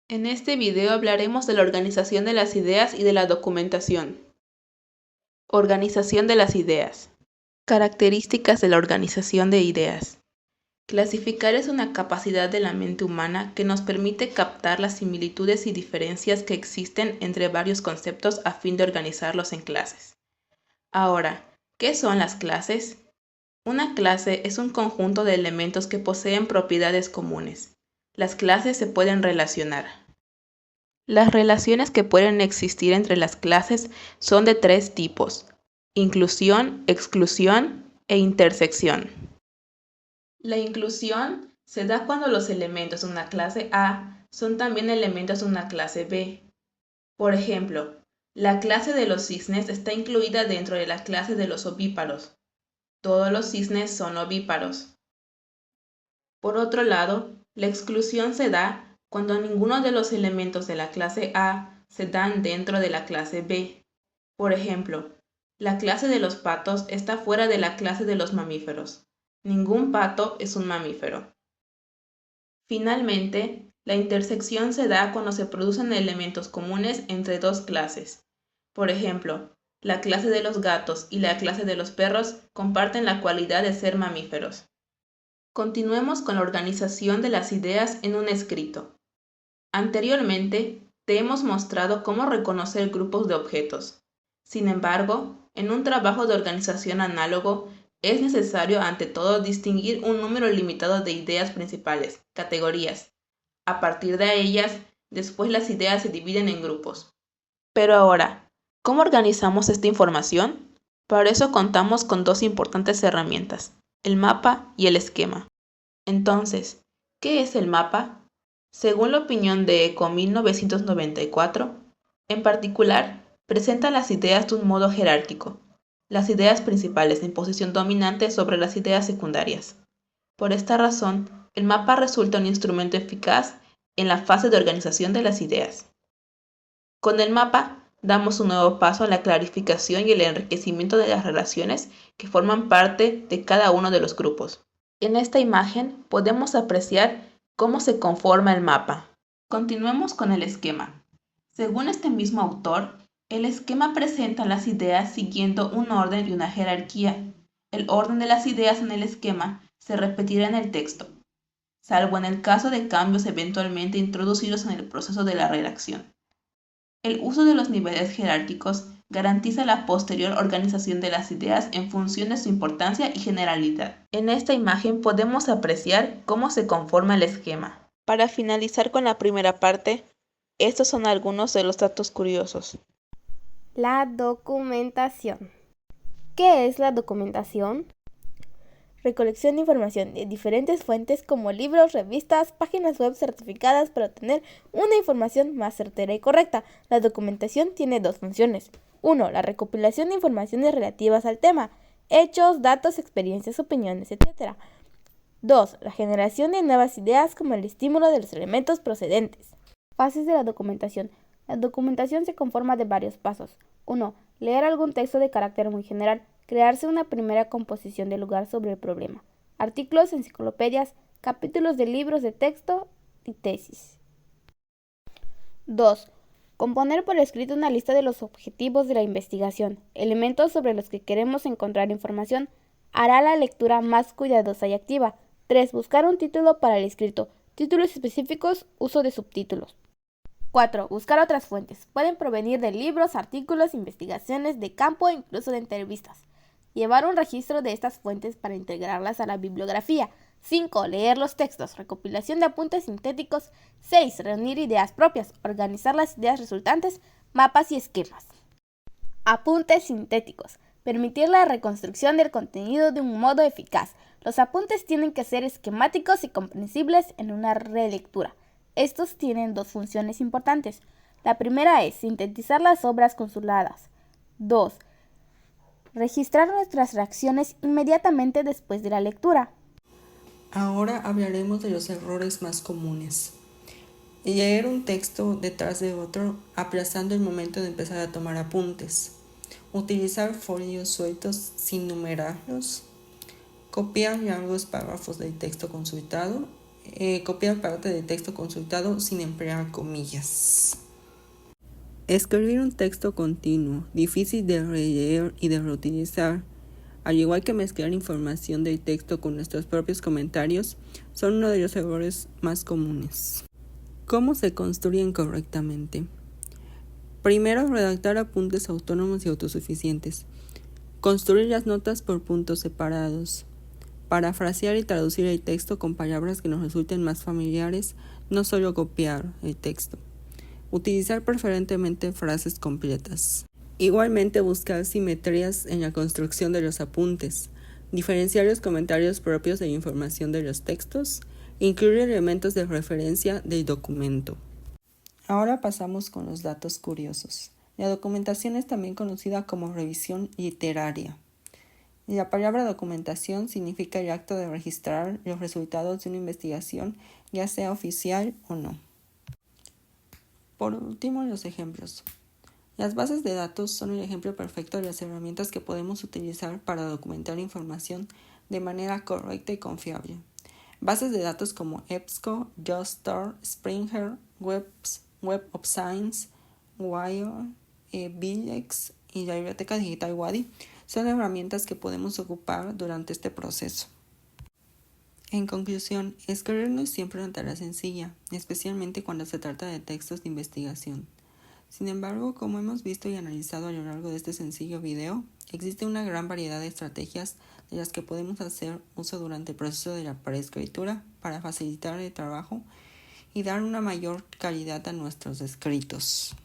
En este video hablaremos de la organización de las ideas y de la documentación. Organización de las ideas. Características de la organización de ideas. Clasificar es una capacidad de la mente humana que nos permite captar las similitudes y diferencias que existen entre varios conceptos a fin de organizarlos en clases. Ahora, ¿qué son las clases? Una clase es un conjunto de elementos que poseen propiedades comunes. Las clases se pueden relacionar. Las relaciones que pueden existir entre las clases son de tres tipos: inclusión, exclusión e intersección. La inclusión se da cuando los elementos de una clase A son también elementos de una clase B. Por ejemplo, la clase de los cisnes está incluida dentro de la clase de los ovíparos. Todos los cisnes son ovíparos. Por otro lado, la exclusión se da cuando ninguno de los elementos de la clase A se dan dentro de la clase B. Por ejemplo, la clase de los patos está fuera de la clase de los mamíferos. Ningún pato es un mamífero. Finalmente, la intersección se da cuando se producen elementos comunes entre dos clases. Por ejemplo, la clase de los gatos y la clase de los perros comparten la cualidad de ser mamíferos. Continuemos con la organización de las ideas en un escrito. Anteriormente, te hemos mostrado cómo reconocer grupos de objetos. Sin embargo, en un trabajo de organización análogo, es necesario ante todo distinguir un número limitado de ideas principales, categorías. A partir de ellas, después las ideas se dividen en grupos. Pero ahora, ¿cómo organizamos esta información? Para eso contamos con dos importantes herramientas: el mapa y el esquema. Entonces, ¿qué es el mapa? Según la opinión de Eco 1994, en particular, presenta las ideas de un modo jerárquico, las ideas principales en posición dominante sobre las ideas secundarias. Por esta razón, el mapa resulta un instrumento eficaz en la fase de organización de las ideas. Con el mapa, damos un nuevo paso a la clarificación y el enriquecimiento de las relaciones que forman parte de cada uno de los grupos. En esta imagen podemos apreciar cómo se conforma el mapa. Continuemos con el esquema. Según este mismo autor, el esquema presenta las ideas siguiendo un orden y una jerarquía. El orden de las ideas en el esquema se repetirá en el texto, salvo en el caso de cambios eventualmente introducidos en el proceso de la redacción. El uso de los niveles jerárquicos garantiza la posterior organización de las ideas en función de su importancia y generalidad. En esta imagen podemos apreciar cómo se conforma el esquema. Para finalizar con la primera parte, estos son algunos de los datos curiosos. La documentación. ¿Qué es la documentación? Recolección de información de diferentes fuentes como libros, revistas, páginas web certificadas para obtener una información más certera y correcta. La documentación tiene dos funciones. 1. La recopilación de informaciones relativas al tema, hechos, datos, experiencias, opiniones, etc. 2. La generación de nuevas ideas como el estímulo de los elementos procedentes. Fases de la documentación. La documentación se conforma de varios pasos. 1. Leer algún texto de carácter muy general. Crearse una primera composición del lugar sobre el problema. Artículos, enciclopedias, capítulos de libros de texto y tesis. 2. Componer por escrito una lista de los objetivos de la investigación, elementos sobre los que queremos encontrar información. Hará la lectura más cuidadosa y activa. 3. Buscar un título para el escrito. Títulos específicos, uso de subtítulos. 4. Buscar otras fuentes. Pueden provenir de libros, artículos, investigaciones de campo e incluso de entrevistas. Llevar un registro de estas fuentes para integrarlas a la bibliografía. 5. Leer los textos. Recopilación de apuntes sintéticos. 6. Reunir ideas propias. Organizar las ideas resultantes. Mapas y esquemas. Apuntes sintéticos. Permitir la reconstrucción del contenido de un modo eficaz. Los apuntes tienen que ser esquemáticos y comprensibles en una relectura. Estos tienen dos funciones importantes. La primera es sintetizar las obras consuladas. 2. Registrar nuestras reacciones inmediatamente después de la lectura. Ahora hablaremos de los errores más comunes. Leer un texto detrás de otro, aplazando el momento de empezar a tomar apuntes. Utilizar folios sueltos sin numerarlos. Copiar largos párrafos del texto consultado. copiar parte del texto consultado sin emplear comillas. Escribir un texto continuo, difícil de releer y de reutilizar, al igual que mezclar información del texto con nuestros propios comentarios, son uno de los errores más comunes. ¿Cómo se construyen correctamente? Primero, redactar apuntes autónomos y autosuficientes. Construir las notas por puntos separados. Parafrasear y traducir el texto con palabras que nos resulten más familiares, no solo copiar el texto. Utilizar preferentemente frases completas. Igualmente buscar simetrías en la construcción de los apuntes, diferenciar los comentarios propios de la información de los textos, incluir elementos de referencia del documento. Ahora pasamos con los datos curiosos. La documentación es también conocida como revisión literaria. La palabra documentación significa el acto de registrar los resultados de una investigación, ya sea oficial o no. Por último, los ejemplos. Las bases de datos son el ejemplo perfecto de las herramientas que podemos utilizar para documentar información de manera correcta y confiable. Bases de datos como EBSCO, JSTOR, Springer, Web of Science, Wire, Bilex y la biblioteca digital Wadi son herramientas que podemos ocupar durante este proceso. En conclusión, escribir no es siempre una tarea sencilla, especialmente cuando se trata de textos de investigación. Sin embargo, como hemos visto y analizado a lo largo de este sencillo video, existe una gran variedad de estrategias de las que podemos hacer uso durante el proceso de la preescritura para facilitar el trabajo y dar una mayor calidad a nuestros escritos.